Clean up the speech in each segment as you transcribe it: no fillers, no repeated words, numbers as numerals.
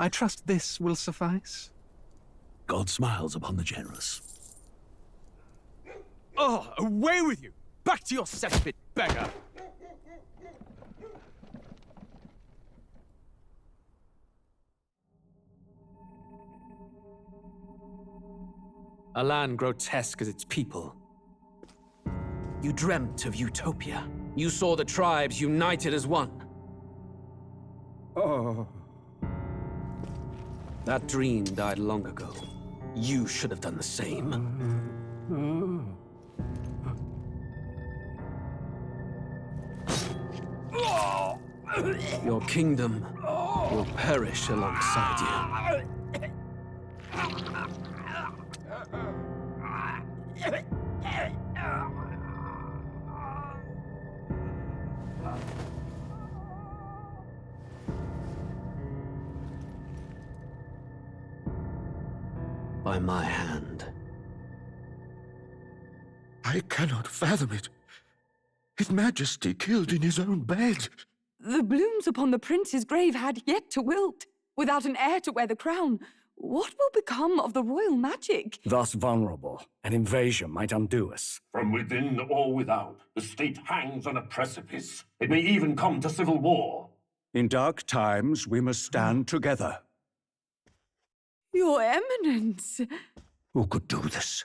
I trust this will suffice. God smiles upon the generous. Oh, away with you! Back to your cesspit, beggar! A land grotesque as its people. You dreamt of utopia. You saw the tribes united as one. Oh. That dream died long ago. You should have done the same. Your kingdom will perish alongside you. By my hand. I cannot fathom it. His Majesty killed in his own bed. The blooms upon the prince's grave had yet to wilt. Without an heir to wear the crown, what will become of the royal magic? Thus vulnerable, an invasion might undo us. From within or without, the state hangs on a precipice. It may even come to civil war. In dark times, we must stand together. Your Eminence! Who could do this?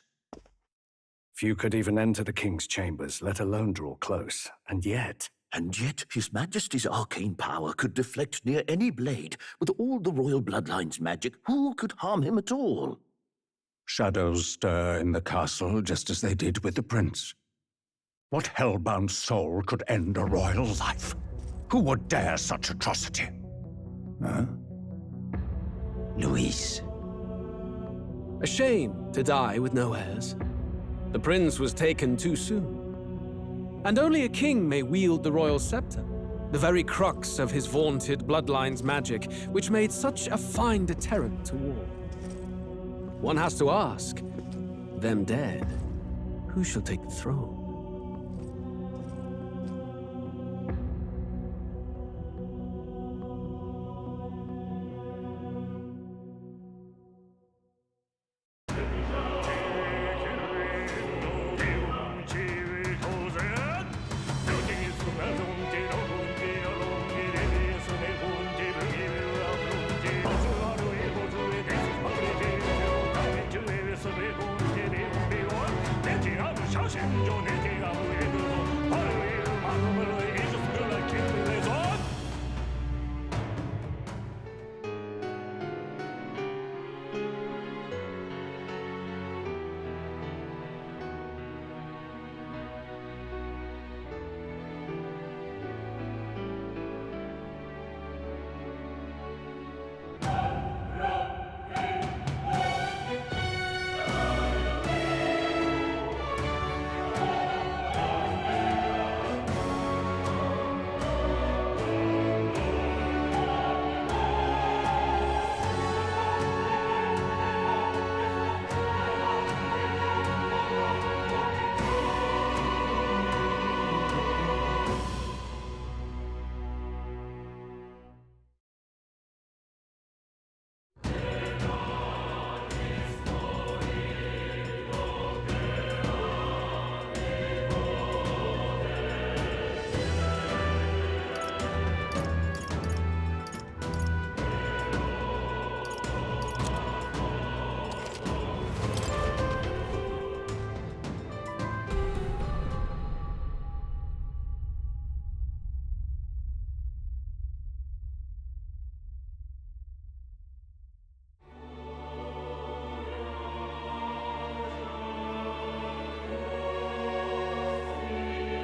Few could even enter the king's chambers, let alone draw close. And yet, His Majesty's arcane power could deflect near any blade. With all the royal bloodline's magic, who could harm him at all? Shadows stir in the castle just as they did with the prince. What hellbound soul could end a royal life? Who would dare such atrocity? Huh? Luis. A shame to die with no heirs. The prince was taken too soon. And only a king may wield the royal scepter, the very crux of his vaunted bloodline's magic, which made such a fine deterrent to war. One has to ask, them dead, who shall take the throne?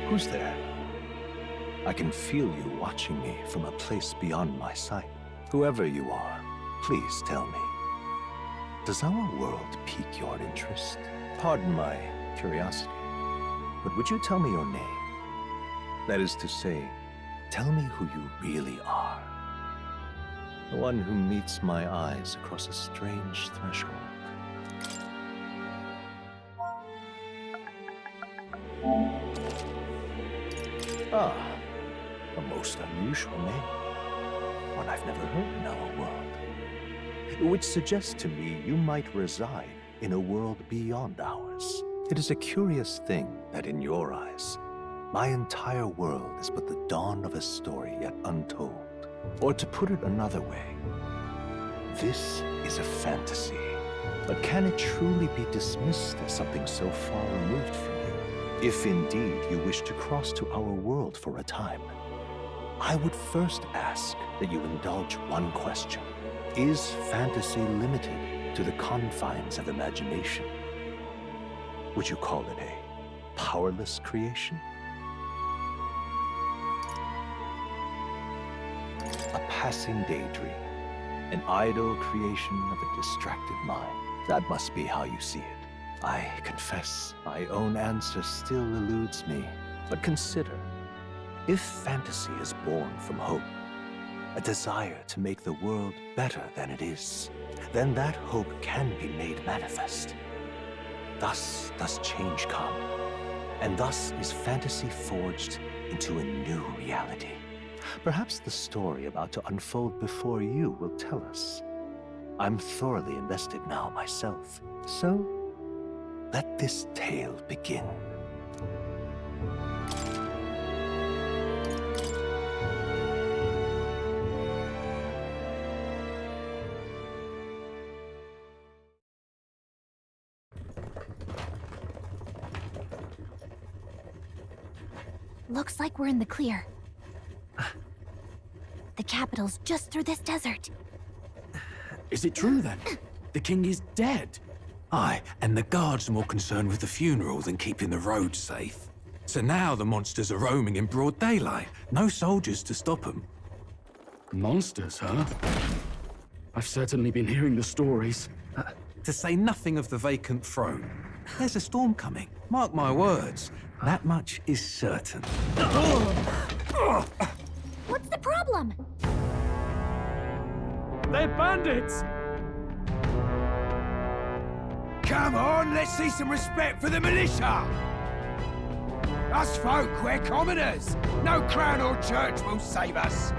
Who's there? I can feel you watching me from a place beyond my sight. Whoever you are, please tell me. Does our world pique your interest? Pardon my curiosity, but would you tell me your name? That is to say, tell me who you really are. The one who meets my eyes across a strange threshold. Ah, a most unusual name. One I've never heard in our world. which suggests to me you might reside in a world beyond ours. It is a curious thing that in your eyes, my entire world is but the dawn of a story yet untold. Or to put it another way, this is a fantasy. But can it truly be dismissed as something so far removed from you? If indeed you wish to cross to our world for a time, I would first ask that you indulge one question. Is fantasy limited to the confines of imagination? Would you call it a powerless creation? A passing daydream, an idle creation of a distracted mind. That must be how you see it. I confess, my own answer still eludes me. But consider, if fantasy is born from hope, a desire to make the world better than it is, then that hope can be made manifest. Thus does change come, and thus is fantasy forged into a new reality. Perhaps the story about to unfold before you will tell us. I'm thoroughly invested now myself, so let this tale begin. Looks like we're in the clear. The capital's just through this desert. Is it true then? The king is dead? Aye, and the guards are more concerned with the funeral than keeping the roads safe. So now the monsters are roaming in broad daylight. No soldiers to stop them. Monsters, huh? I've certainly been hearing the stories. To say nothing of the vacant throne. There's a storm coming, mark my words. That much is certain. What's the problem? They're bandits! Come on, let's see some respect for the militia! Us folk, we're commoners. No crown or church will save us.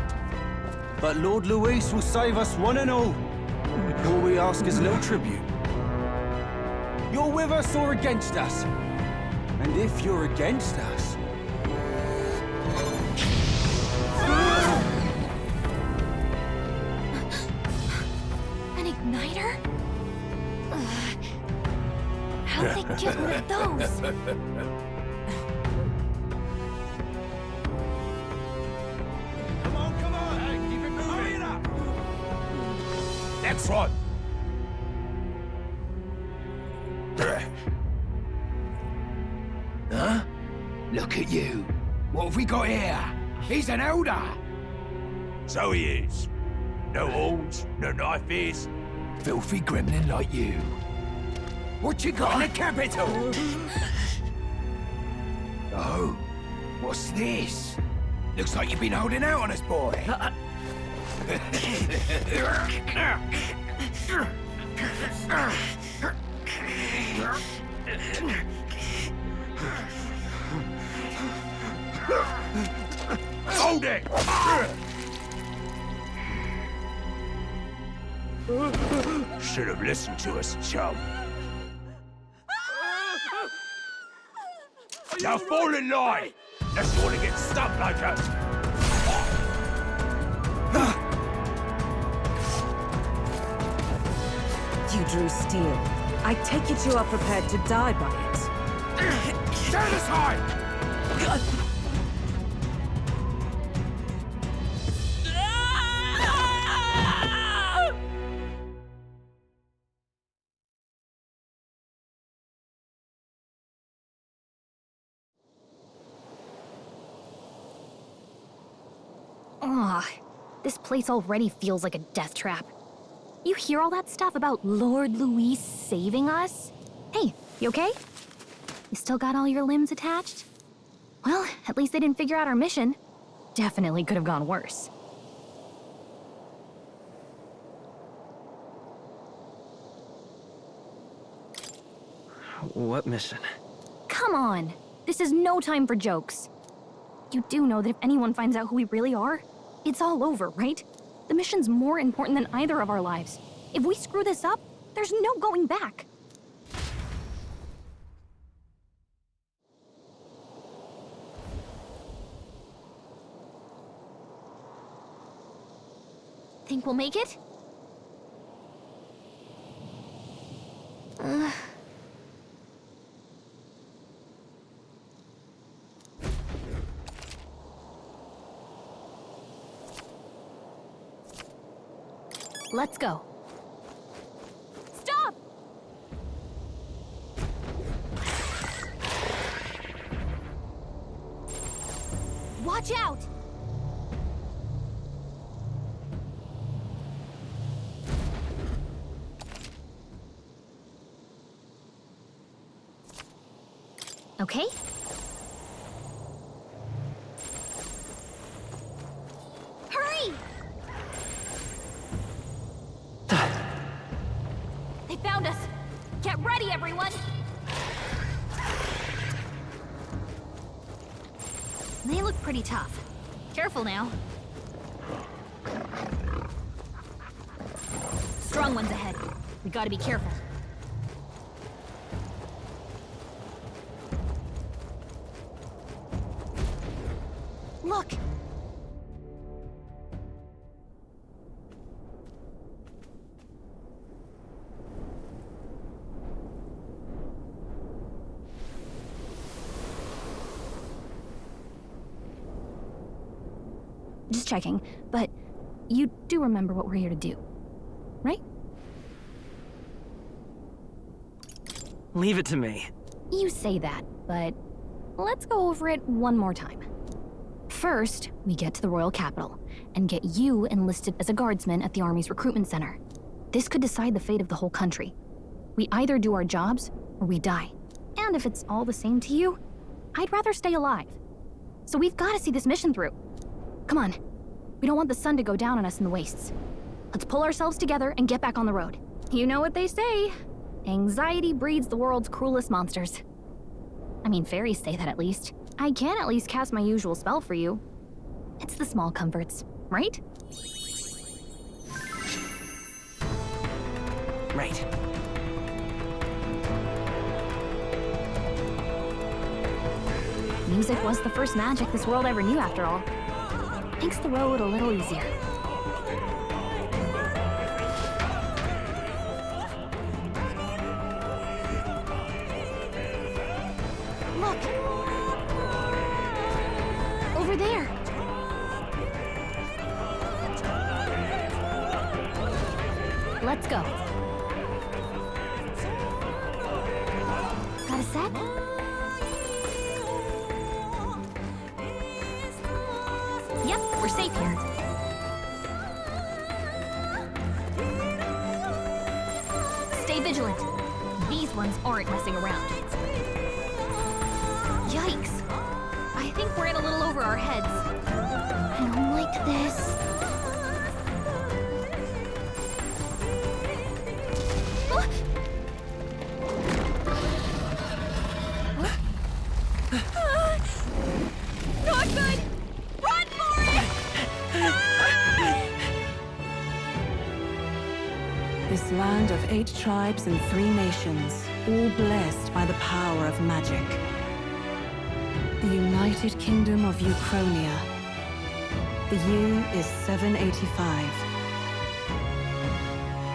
But Lord Luis will save us one and all. All we ask is little tribute. You're with us or against us? And if you're against us... An igniter? How'd they get one of those? Come on! Hey, keep it moving! Hurry it up! Next one! Huh? Look at you. What have we got here? He's an elder. So he is. No horns, no knife ears. Filthy gremlin like you. What you got in the capital? Oh, what's this? Looks like you've been holding out on us, boy. Hold it! Should have listened to us, chum. Now fall in line! Unless you want to get stuck like us. You drew steel. I take it you are prepared to die by it. Stand aside! Ugh, this place already feels like a death trap. You hear all that stuff about Lord Luis saving us? Hey, you okay? You still got all your limbs attached? Well, at least they didn't figure out our mission. Definitely could have gone worse. What mission? Come on! This is no time for jokes. You do know that if anyone finds out who we really are, it's all over, right? The mission's more important than either of our lives. If we screw this up, there's no going back. Think we'll make it? Let's go. Stop! Watch out! Okay? Hurry! They found us! Get ready, everyone! They look pretty tough. Careful now. Strong ones ahead. We gotta be careful. Look! Just checking, but you do remember what we're here to do, right? Leave it to me. You say that, but let's go over it one more time. First, we get to the royal capital and get you enlisted as a guardsman at the army's recruitment center. This could decide the fate of the whole country. We either do our jobs or we die. And if it's all the same to you, I'd rather stay alive. So we've got to see this mission through. Come on. We don't want the sun to go down on us in the wastes. Let's pull ourselves together and get back on the road. You know what they say. Anxiety breeds the world's cruelest monsters. I mean, fairies say that at least. I can at least cast my usual spell for you. It's the small comforts, right? Right. Music was the first magic this world ever knew, after all. Makes the road a little easier. Look! Over there! Let's go. Got a set? Yep, we're safe here. Stay vigilant. These ones aren't messing around. Yikes. I think we're in a little over our heads. I don't like this. Not good! Run for it! This land of 8 tribes and 3 nations, all blessed by the power of magic. The United Kingdom of Uchronia. The year is 785.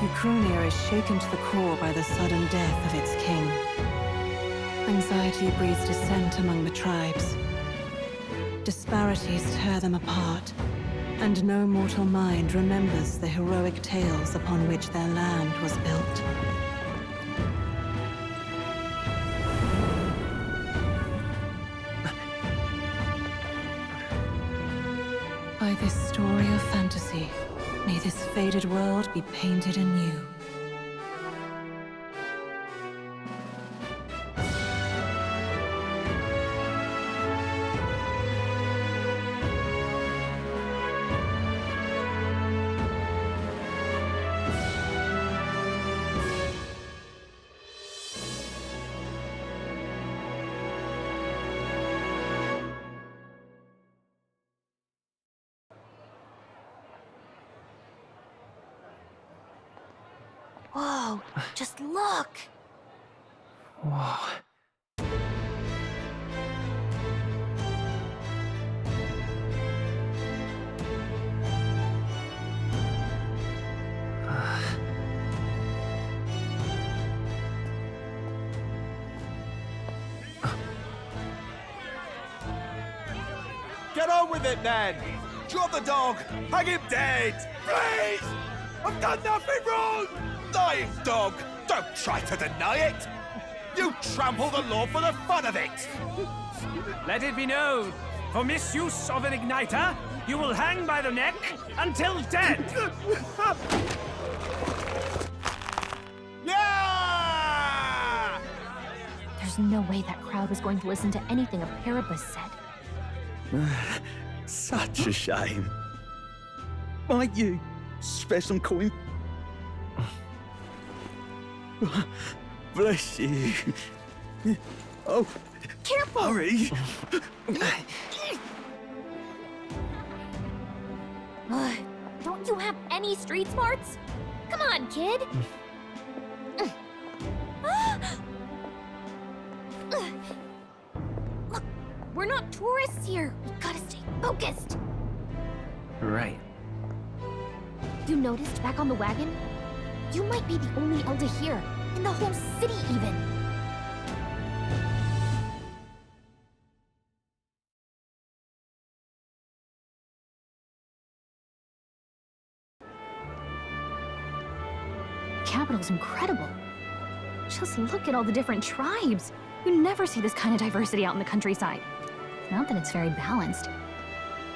Uchronia is shaken to the core by the sudden death of its king. Anxiety breeds dissent among the tribes. Disparities tear them apart, and no mortal mind remembers the heroic tales upon which their land was built. By this story of fantasy, may this faded world be painted anew. Whoa, just look! Whoa. Get on with it, then! Drop the dog! Hang him dead! Please! I've done nothing wrong! Lying dog! Don't try to deny it! You trample the law for the fun of it! Let it be known, for misuse of an igniter, you will hang by the neck until dead! Yeah! There's no way that crowd was going to listen to anything a Paribus said. Such a shame. Might you spare some coin? Bless you. Oh, careful! Hurry! Don't you have any street smarts? Come on, kid! Look, we're not tourists here. We gotta stay focused. Right. You noticed back on the wagon? You might be the only elder here, in the whole city even. The capital's incredible. Just look at all the different tribes. You never see this kind of diversity out in the countryside. Not that it's very balanced.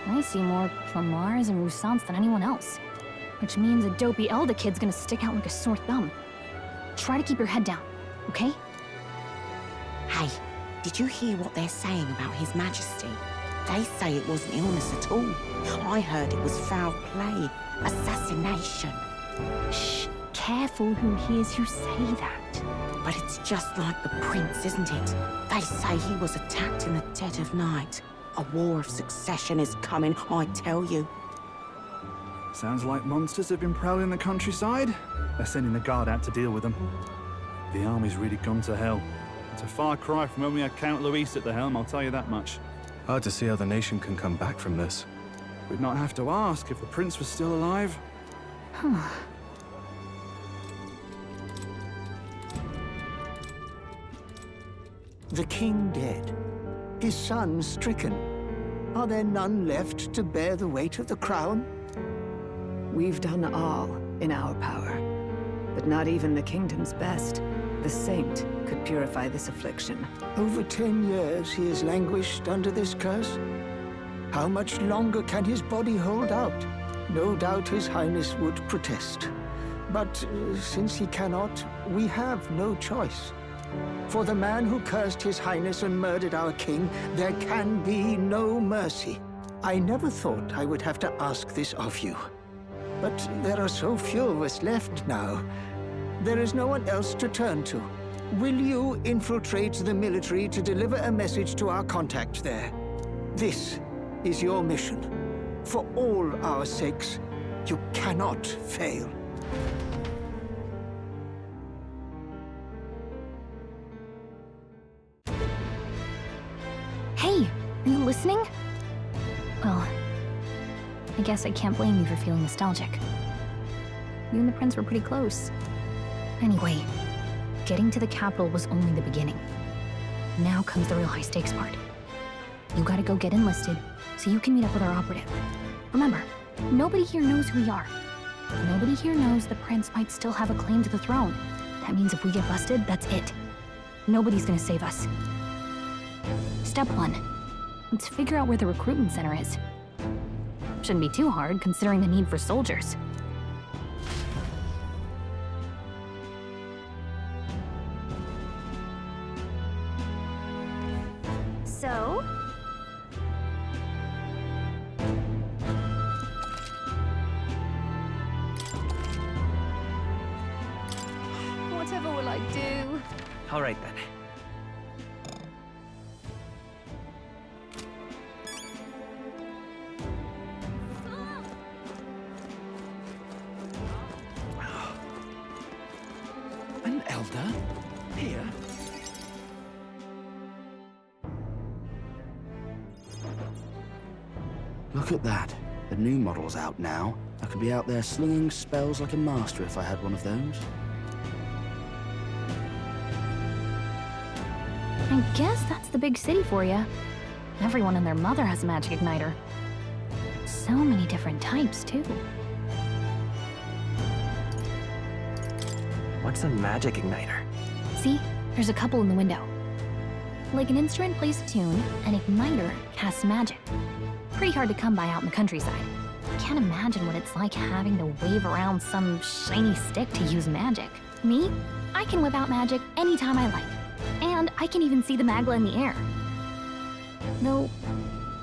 I see more Plamars and Roussants than anyone else. Which means a dopey Elda kid's gonna stick out like a sore thumb. Try to keep your head down, okay? Hey, did you hear what they're saying about His Majesty? They say it wasn't illness at all. I heard it was foul play, assassination. Shh, careful who hears you say that. But it's just like the prince, isn't it? They say he was attacked in the dead of night. A war of succession is coming, I tell you. Sounds like monsters have been prowling the countryside. They're sending the guard out to deal with them. The army's really gone to hell. It's a far cry from when we had Count Luis at the helm, I'll tell you that much. Hard to see how the nation can come back from this. We'd not have to ask if the prince was still alive. The king dead, his son stricken. Are there none left to bear the weight of the crown? We've done all in our power, but not even the kingdom's best, the saint, could purify this affliction. Over 10 years he has languished under this curse. How much longer can his body hold out? No doubt his highness would protest. But since he cannot, we have no choice. For the man who cursed his highness and murdered our king, there can be no mercy. I never thought I would have to ask this of you. But there are so few of us left now. There is no one else to turn to. Will you infiltrate the military to deliver a message to our contact there? This is your mission. For all our sakes, you cannot fail. Hey, are you listening? Well, I guess I can't blame you for feeling nostalgic. You and the prince were pretty close. Anyway, getting to the capital was only the beginning. Now comes the real high-stakes part. You gotta go get enlisted, so you can meet up with our operative. Remember, nobody here knows who we are. Nobody here knows the prince might still have a claim to the throne. That means if we get busted, that's it. Nobody's gonna save us. Step 1. Let's figure out where the recruitment center is. Shouldn't be too hard, considering the need for soldiers. So? Whatever will I do? All right, then. Look at that. The new model's out now. I could be out there slinging spells like a master if I had one of those. I guess that's the big city for you. Everyone and their mother has a magic igniter. So many different types, too. What's a magic igniter? See? There's a couple in the window. Like an instrument plays a tune, an igniter casts magic. Pretty hard to come by out in the countryside. Can't imagine what it's like having to wave around some shiny stick to use magic. Me? I can whip out magic anytime I like. And I can even see the magla in the air. Though,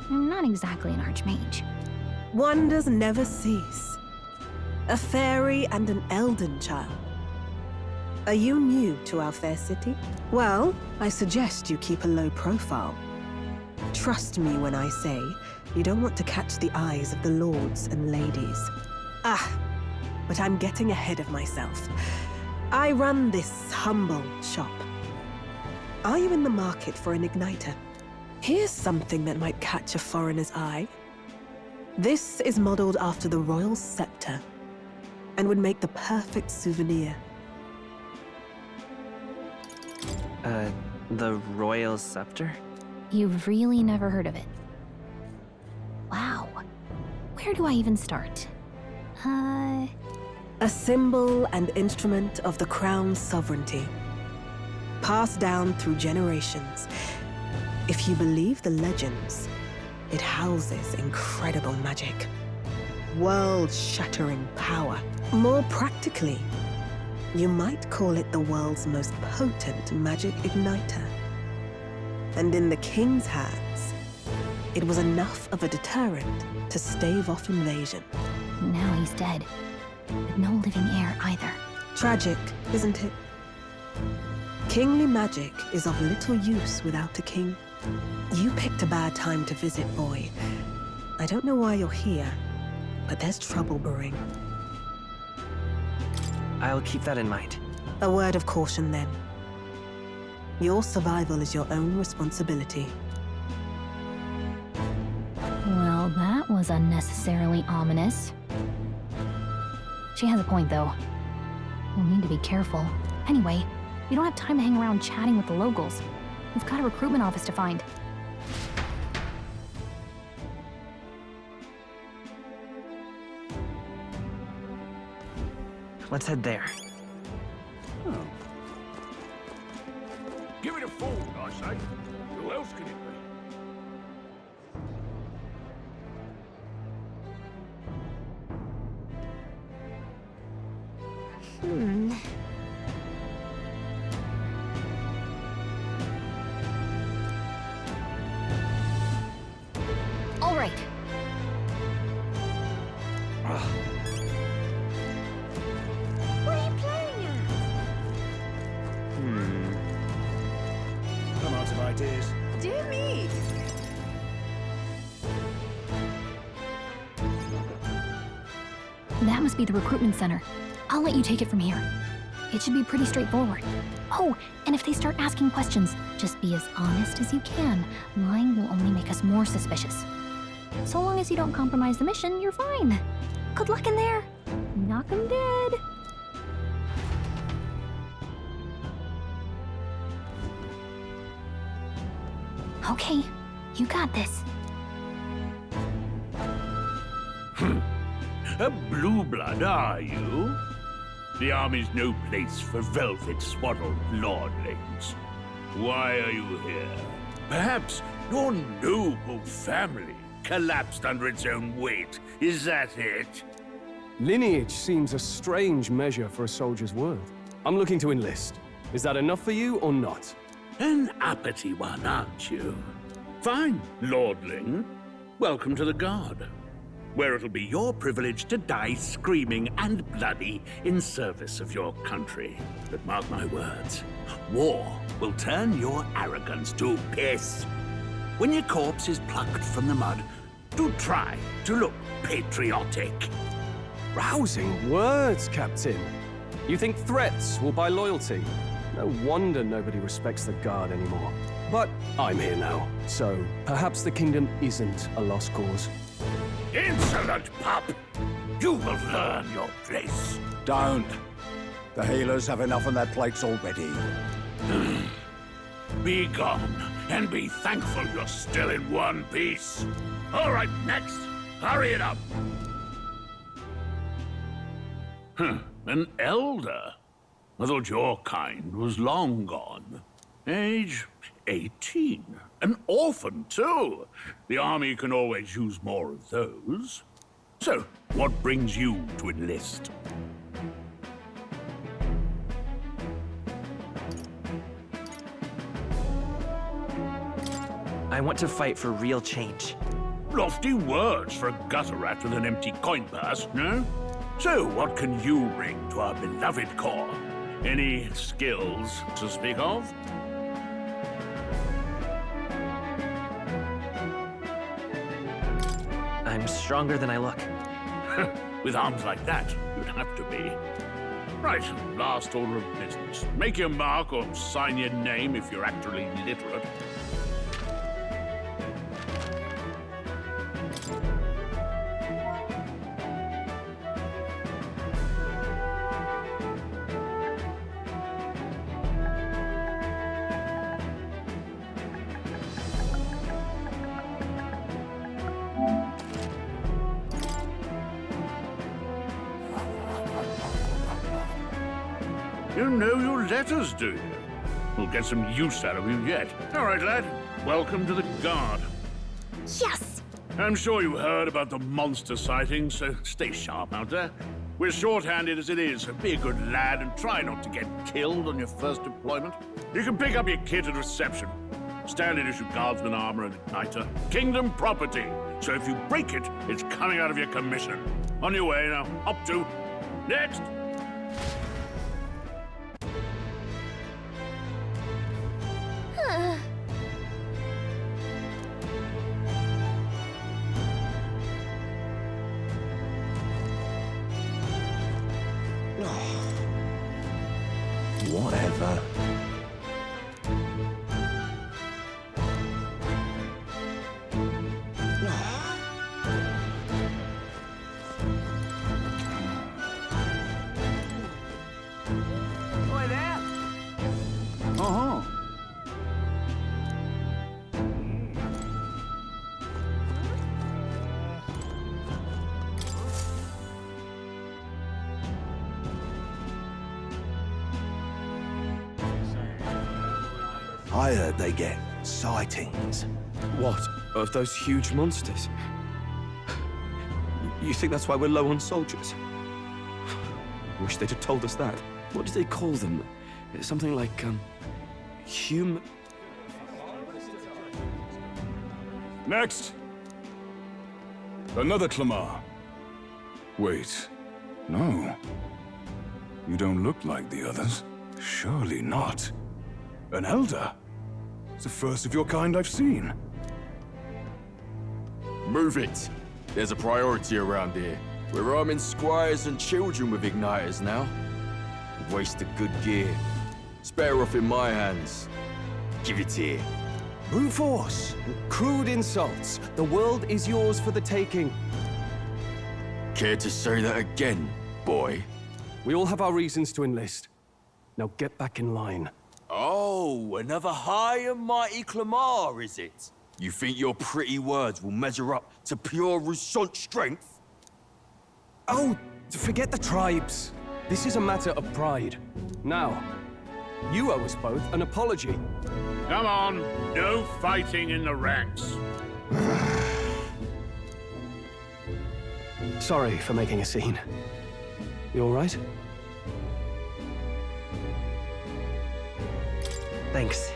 I'm not exactly an archmage. Wonders never cease. A fairy and an elden child. Are you new to our fair city? Well, I suggest you keep a low profile. Trust me when I say you don't want to catch the eyes of the lords and ladies. But I'm getting ahead of myself. I run this humble shop. Are you in the market for an igniter? Here's something that might catch a foreigner's eye. This is modeled after the royal scepter and would make the perfect souvenir. The royal scepter? You've really never heard of it. Wow. Where do I even start? A symbol and instrument of the crown's sovereignty. Passed down through generations. If you believe the legends, it houses incredible magic. World-shattering power. More practically, you might call it the world's most potent magic igniter. And in the king's hands, it was enough of a deterrent to stave off invasion. Now he's dead. With no living heir either. Tragic, isn't it? Kingly magic is of little use without a king. You picked a bad time to visit, boy. I don't know why you're here, but there's trouble brewing. I'll keep that in mind. A word of caution, then. Your survival is your own responsibility. Well, that was unnecessarily ominous. She has a point, though. We'll need to be careful. Anyway, we don't have time to hang around chatting with the locals. We've got a recruitment office to find. Let's head there. Oh. Give it a fold, I say. Who else can it be? All right. What are you playing at? I'm out of ideas. Dear me! That must be the recruitment center. I'll let you take it from here. It should be pretty straightforward. Oh, and if they start asking questions, just be as honest as you can. Lying will only make us more suspicious. So long as you don't compromise the mission, you're fine. Good luck in there. Knock 'em dead. Okay, you got this. A blue blood, are you? The army's no place for velvet-swaddled lordlings. Why are you here? Perhaps your noble family collapsed under its own weight. Is that it? Lineage seems a strange measure for a soldier's worth. I'm looking to enlist. Is that enough for you or not? An uppity one, aren't you? Fine, lordling. Welcome to the Guard, where it'll be your privilege to die screaming and bloody in service of your country. But mark my words, war will turn your arrogance to piss. When your corpse is plucked from the mud, do try to look patriotic. Rousing words, Captain. You think threats will buy loyalty? No wonder nobody respects the Guard anymore. But I'm here now, so perhaps the kingdom isn't a lost cause. Insolent pup! You will learn your place. Don't. The healers have enough on their plates already. Be gone, and be thankful you're still in one piece. All right, next. Hurry it up. An elder? I thought your kind was long gone. Age 18. An orphan, too. The army can always use more of those. So, what brings you to enlist? I want to fight for real change. Lofty words for a gutter rat with an empty coin purse, no? So, what can you bring to our beloved corps? Any skills to speak of? I'm stronger than I look. With arms like that, you'd have to be. Right, last order of business. Make your mark or sign your name if you're actually literate. You know your letters, do you? We'll get some use out of you yet. All right, lad. Welcome to the Guard. Yes! I'm sure you heard about the monster sightings, so stay sharp out there. We're short-handed as it is, so be a good lad and try not to get killed on your first deployment. You can pick up your kit at reception. Standard issue guardsman armor and igniter. Kingdom property. So if you break it, it's coming out of your commission. On your way now. Up to. Next! Whatever. Boy there! Uh-huh. I heard they get sightings. What? Of those huge monsters? You think that's why we're low on soldiers? Wish they'd have told us that. What do they call them? Something like, human... Next! Another Clamar. Wait. No. You don't look like the others. Surely not. An elder? It's the first of your kind I've seen. Move it. There's a priority around here. We're arming squires and children with igniters now. Waste of good gear. It's better off in my hands. Give it here. Brute force! Crude insults! The world is yours for the taking. Care to say that again, boy? We all have our reasons to enlist. Now get back in line. Oh, another high and mighty Clamar, is it? You think your pretty words will measure up to pure Roussant strength? Oh, forget the tribes. This is a matter of pride. Now, you owe us both an apology. Come on, no fighting in the ranks. Sorry for making a scene. You all right? Thanks.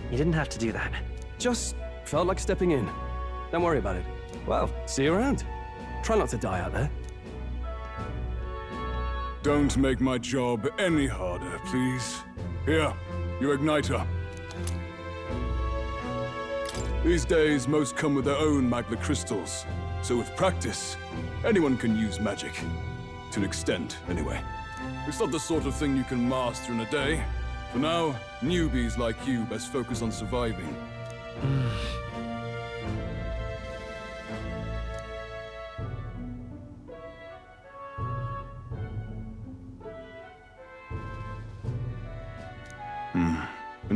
You didn't have to do that. Just felt like stepping in. Don't worry about it. Well, see you around. Try not to die out there. Don't make my job any harder, please. Here, your igniter. These days, most come with their own magma crystals. So with practice, anyone can use magic. To an extent, anyway. It's not the sort of thing you can master in a day. For now, newbies like you best focus on surviving.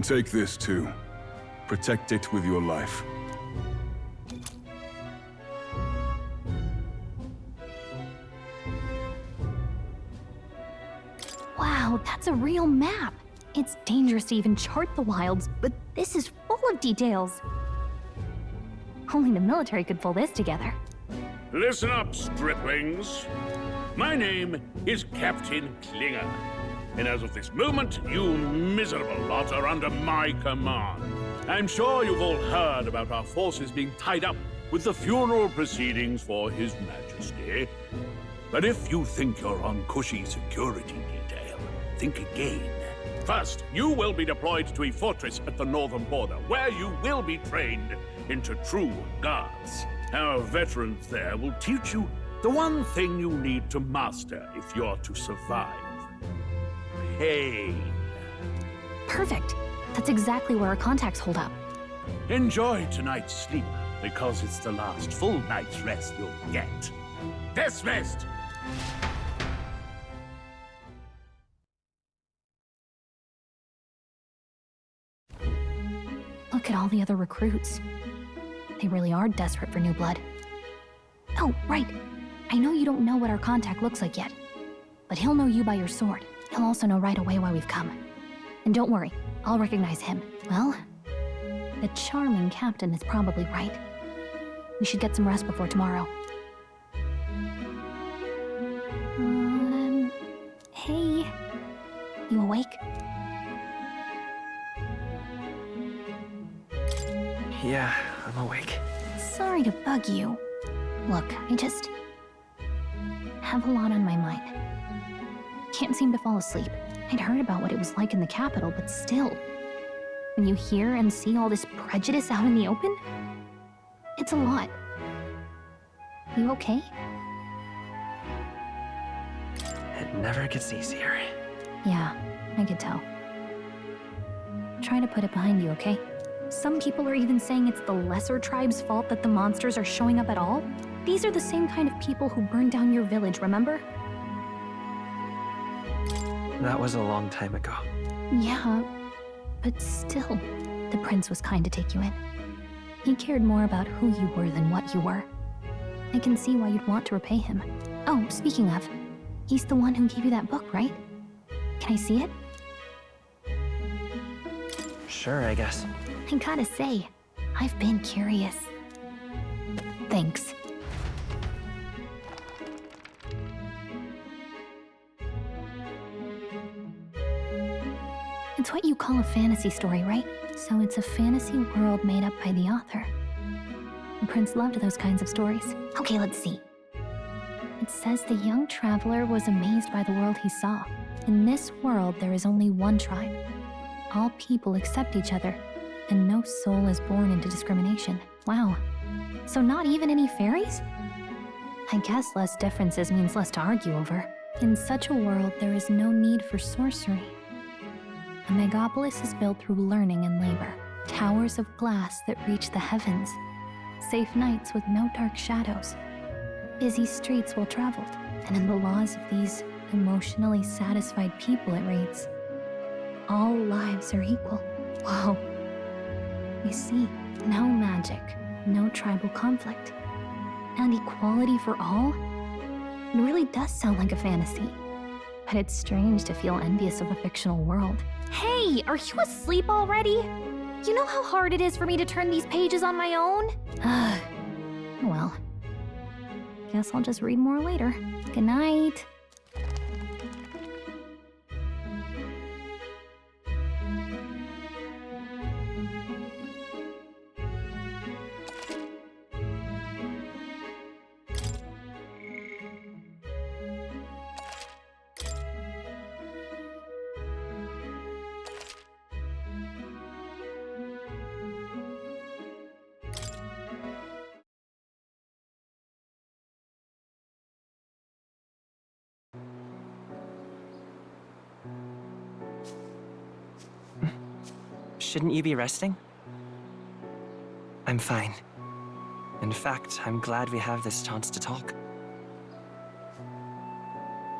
take this too. Protect it with your life. Wow, that's a real map. It's dangerous to even chart the wilds, but this is full of details. Only the military could pull this together. Listen up, striplings. My name is Captain Klinger, and as of this moment, you miserable lot are under my command. I'm sure you've all heard about our forces being tied up with the funeral proceedings for His Majesty. But if you think you're on cushy security detail, think again. First, you will be deployed to a fortress at the northern border, where you will be trained into true guards. Our veterans there will teach you the one thing you need to master if you're to survive. Pain. Perfect. That's exactly where our contacts hold up. Enjoy tonight's sleep, because it's the last full night's rest you'll get. Dismissed! Look at all the other recruits. They really are desperate for new blood. Oh, right. I know you don't know what our contact looks like yet, but he'll know you by your sword. He'll also know right away why we've come. And don't worry, I'll recognize him. Well, the charming captain is probably right. We should get some rest before tomorrow. Hey. You awake? Yeah, I'm awake. Sorry to bug you. Look, I just have a lot on my mind. Can't seem to fall asleep. I'd heard about what it was like in the capital, but still. When you hear and see all this prejudice out in the open, it's a lot. You okay? It never gets easier. Yeah, I could tell. Try to put it behind you, okay? Some people are even saying it's the lesser tribe's fault that the monsters are showing up at all. These are the same kind of people who burned down your village, remember? That was a long time ago. Yeah, but still, the prince was kind to take you in. He cared more about who you were than what you were. I can see why you'd want to repay him. Oh, speaking of, he's the one who gave you that book, right? Can I see it? Sure, I guess. I gotta say, I've been curious. Thanks. It's what you call a fantasy story, right? So it's a fantasy world made up by the author. The prince loved those kinds of stories. Okay, let's see. It says the young traveler was amazed by the world he saw. In this world, there is only one tribe. All people accept each other, and no soul is born into discrimination. Wow. So not even any fairies? I guess less differences means less to argue over. In such a world, there is no need for sorcery. A megapolis is built through learning and labor. Towers of glass that reach the heavens. Safe nights with no dark shadows. Busy streets well traveled. And in the laws of these emotionally satisfied people, it reads, all lives are equal. Whoa. You see, no magic, no tribal conflict, and equality for all? It really does sound like a fantasy. But it's strange to feel envious of a fictional world. Hey, are you asleep already? You know how hard it is for me to turn these pages on my own? Well, guess I'll just read more later. Good night. Shouldn't you be resting? I'm fine. In fact, I'm glad we have this chance to talk.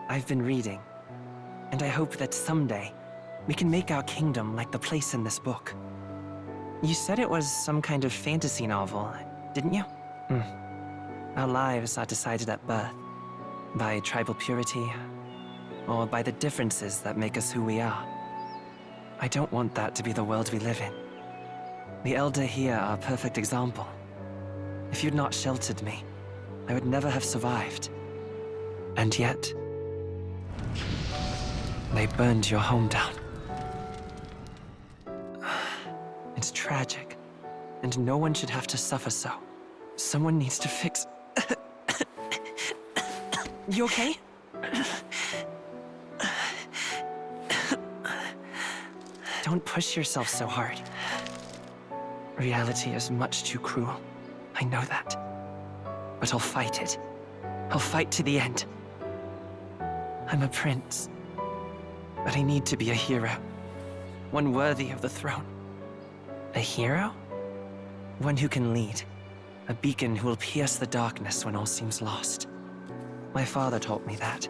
I've been reading, and I hope that someday We can make our kingdom like the place in this book. You said it was some kind of fantasy novel, didn't you? Our lives are decided at birth, by tribal purity, or by the differences that make us who we are. I don't want that to be the world we live in. The Elder here are a perfect example. If you'd not sheltered me, I would never have survived. And yet, they burned your home down. It's tragic, and no one should have to suffer so. Someone needs to fix... You okay? Don't push yourself so hard. Reality is much too cruel. I know that. But I'll fight it. I'll fight to the end. I'm a prince. But I need to be a hero. One worthy of the throne. A hero? One who can lead. A beacon who will pierce the darkness when all seems lost. My father taught me that.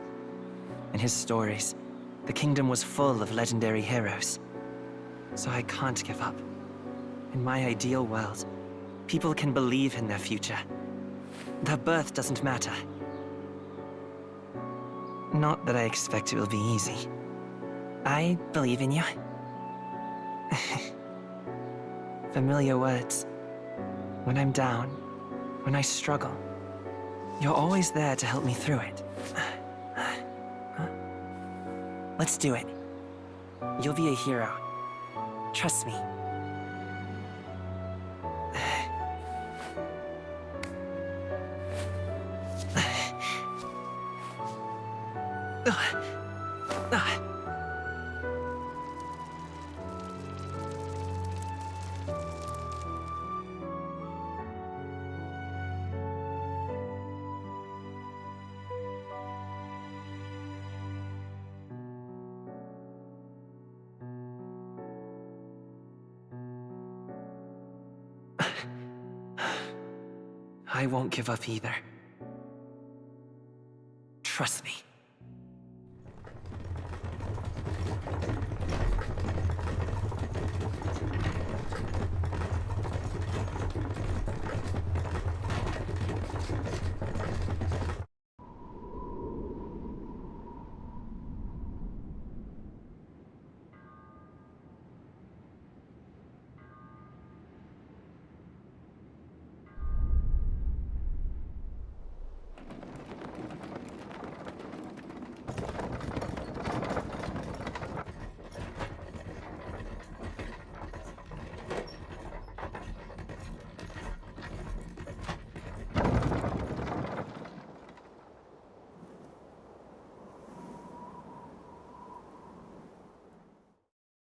In his stories, the kingdom was full of legendary heroes. So I can't give up. In my ideal world, people can believe in their future. Their birth doesn't matter. Not that I expect it will be easy. I believe in you. Familiar words. When I'm down, when I struggle, you're always there to help me through it. Let's do it. You'll be a hero. Trust me. I won't give up either. Trust me.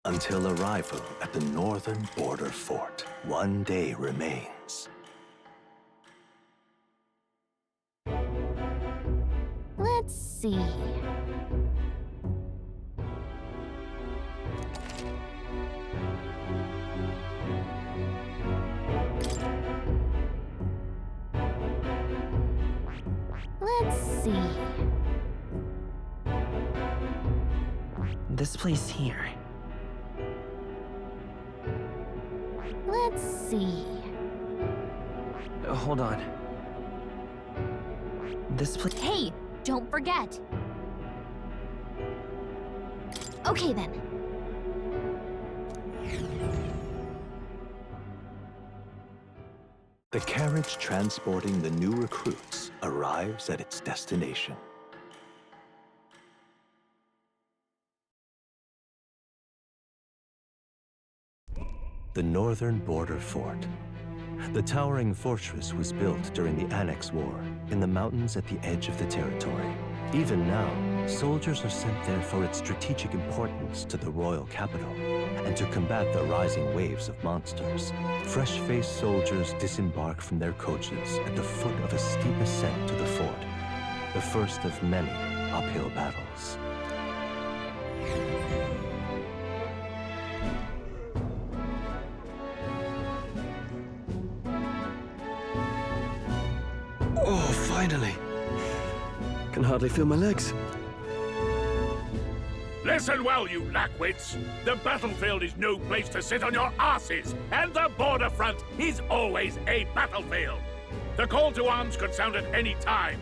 Until arrival at the northern border fort, one day remains. Let's see. Let's see. This place here. Let's see. Hold on. This place... Hey, don't forget. Okay then. The carriage transporting the new recruits arrives at its destination. The northern border fort. The towering fortress was built during the Annex War in the mountains at the edge of the territory. Even now, soldiers are sent there for its strategic importance to the royal capital and to combat the rising waves of monsters. Fresh-faced soldiers disembark from their coaches at the foot of a steep ascent to the fort, the first of many uphill battles. Oh, finally. Can hardly feel my legs. Listen well, you lackwits. The battlefield is no place to sit on your asses, and the border front is always a battlefield. The call to arms could sound at any time.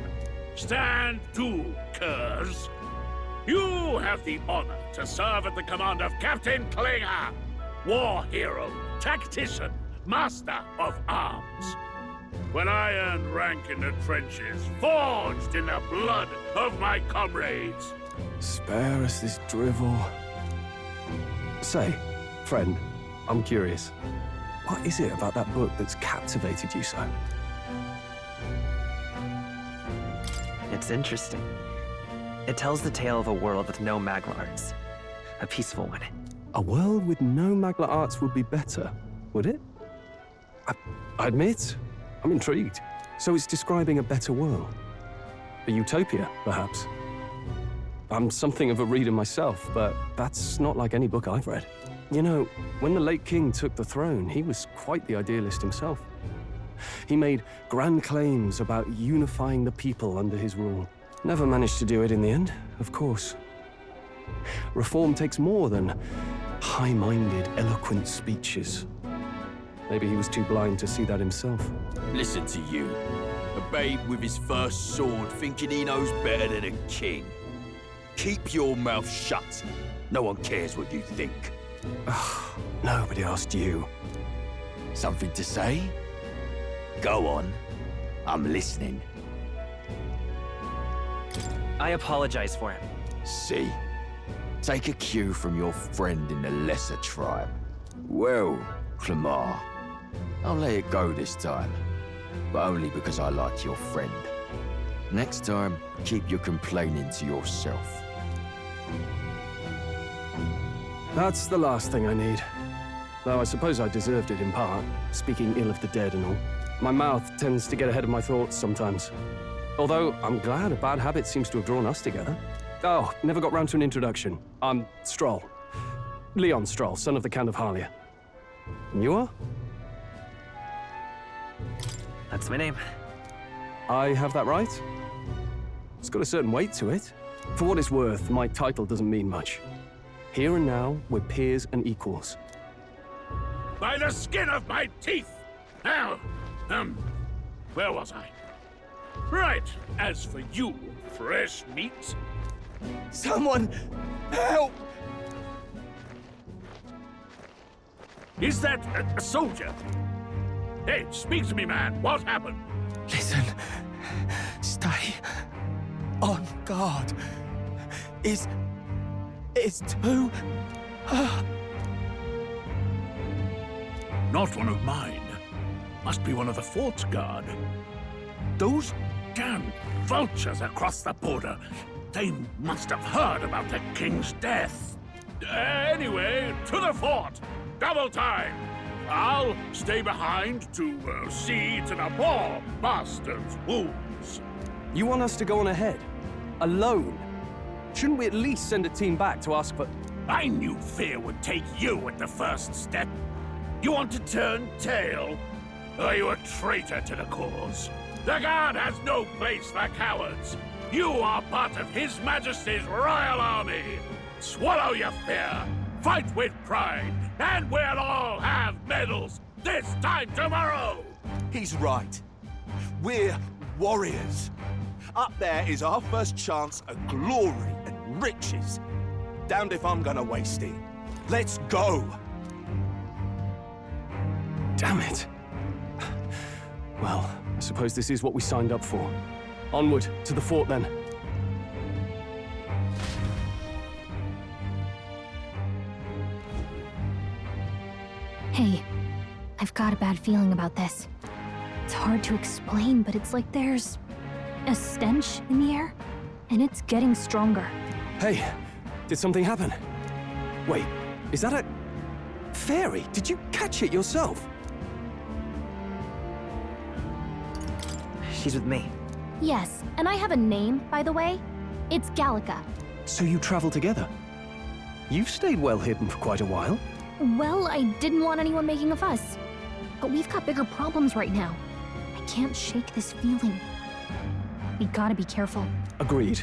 Stand to, curs. You have the honor to serve at the command of Captain Klinger, war hero, tactician, master of arms. When I earned rank in the trenches, forged in the blood of my comrades. Spare us this drivel. Say, friend, I'm curious. What is it about that book that's captivated you so? It's interesting. It tells the tale of a world with no Magla arts. A peaceful one. A world with no Magla arts would be better, would it? I admit, I'm intrigued. So it's describing a better world. A utopia, perhaps. I'm something of a reader myself, but that's not like any book I've read. You know, when the late king took the throne, he was quite the idealist himself. He made grand claims about unifying the people under his rule. Never managed to do it in the end, of course. Reform takes more than high-minded, eloquent speeches. Maybe he was too blind to see that himself. Listen to you. A babe with his first sword thinking he knows better than a king. Keep your mouth shut. No one cares what you think. Nobody asked you. Something to say? Go on. I'm listening. I apologize for him. See? Take a cue from your friend in the lesser tribe. Well, Clemar, I'll let it go this time. But only because I like your friend. Next time, keep your complaining to yourself. That's the last thing I need. Though I suppose I deserved it in part, speaking ill of the dead and all. My mouth tends to get ahead of my thoughts sometimes. Although, I'm glad a bad habit seems to have drawn us together. Oh, never got round to an introduction. I'm Stroll. Leon Stroll, son of the Count of Harlia. And you are? That's my name. I have that right? It's got a certain weight to it. For what it's worth, my title doesn't mean much. Here and now, we're peers and equals. By the skin of my teeth! Now, where was I? Right, as for you, fresh meat. Someone, help! Is that a soldier? Hey, speak to me, man. What happened? Listen, stay on guard. It's too... Not one of mine. Must be one of the fort's guard. Those damn vultures across the border. They must have heard about the king's death. Anyway, to the fort. Double time. I'll stay behind to see to the poor bastard's wounds. You want us to go on ahead? Alone? Shouldn't we at least send a team back to ask for... I knew fear would take you at the first step. You want to turn tail? Are you a traitor to the cause? The Guard has no place for cowards. You are part of His Majesty's Royal Army. Swallow your fear, fight with pride, and we'll all have medals this time tomorrow! He's right. We're warriors. Up there is our first chance at glory and riches. Damned if I'm gonna waste it. Let's go! Damn it. Well, I suppose this is what we signed up for. Onward, to the fort then. Hey, I've got a bad feeling about this. It's hard to explain, but it's like there's a stench in the air, and it's getting stronger. Hey, did something happen? Wait, is that a... fairy? Did you catch it yourself? She's with me. Yes, and I have a name, by the way. It's Gallica. So you travel together? You've stayed well hidden for quite a while. Well, I didn't want anyone making a fuss. But we've got bigger problems right now. I can't shake this feeling. We gotta be careful. Agreed.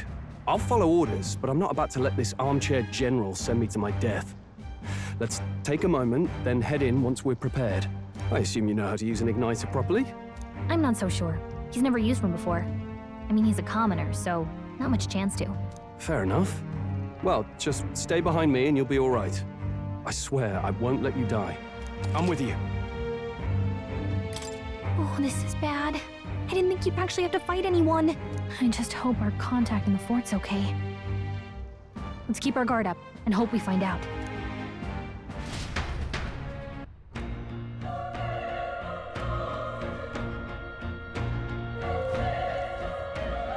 I'll follow orders, but I'm not about to let this armchair general send me to my death. Let's take a moment, then head in once we're prepared. I assume you know how to use an igniter properly? I'm not so sure. He's never used one before. I mean, he's a commoner, so not much chance to. Fair enough. Well, just stay behind me and you'll be all right. I swear I won't let you die. I'm with you. Oh, this is bad. I didn't think you'd actually have to fight anyone. I just hope our contact in the fort's okay. Let's keep our guard up and hope we find out.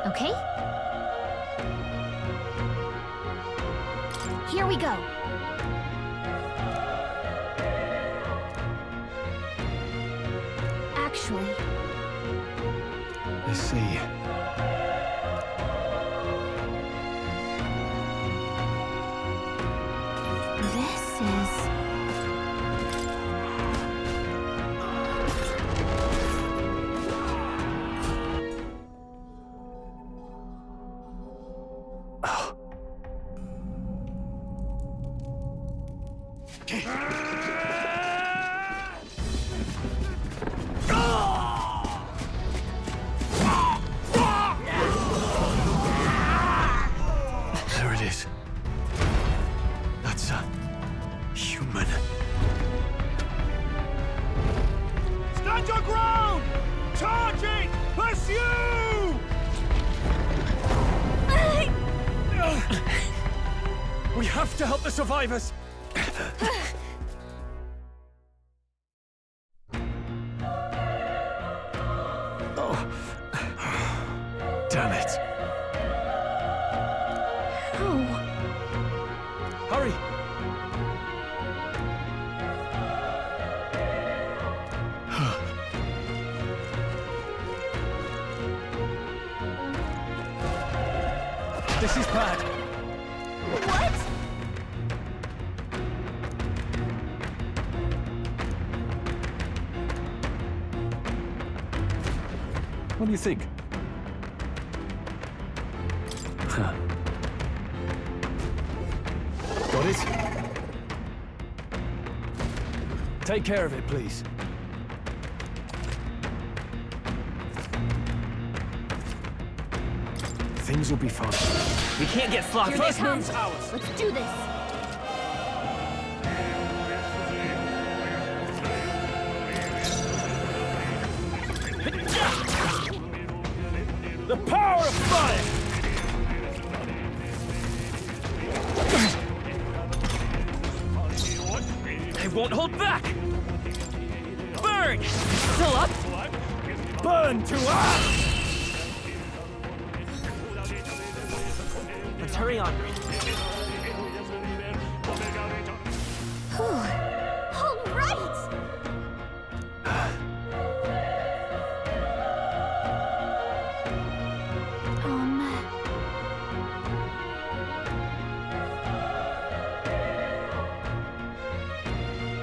Okay? Here we go. Actually... Let's see. This is... There it is. That's a human. Stand your ground! Charging! Pursue! We have to help the survivors! Damn it. How? Hurry! This is bad. What? What do you think? Got it? Take care of it, please. Things will be fine. We can't get sloppy. Here they come. Let's do this. The power of fire! They won't hold back! Burn! Still up? Burn to ash! Let's hurry on.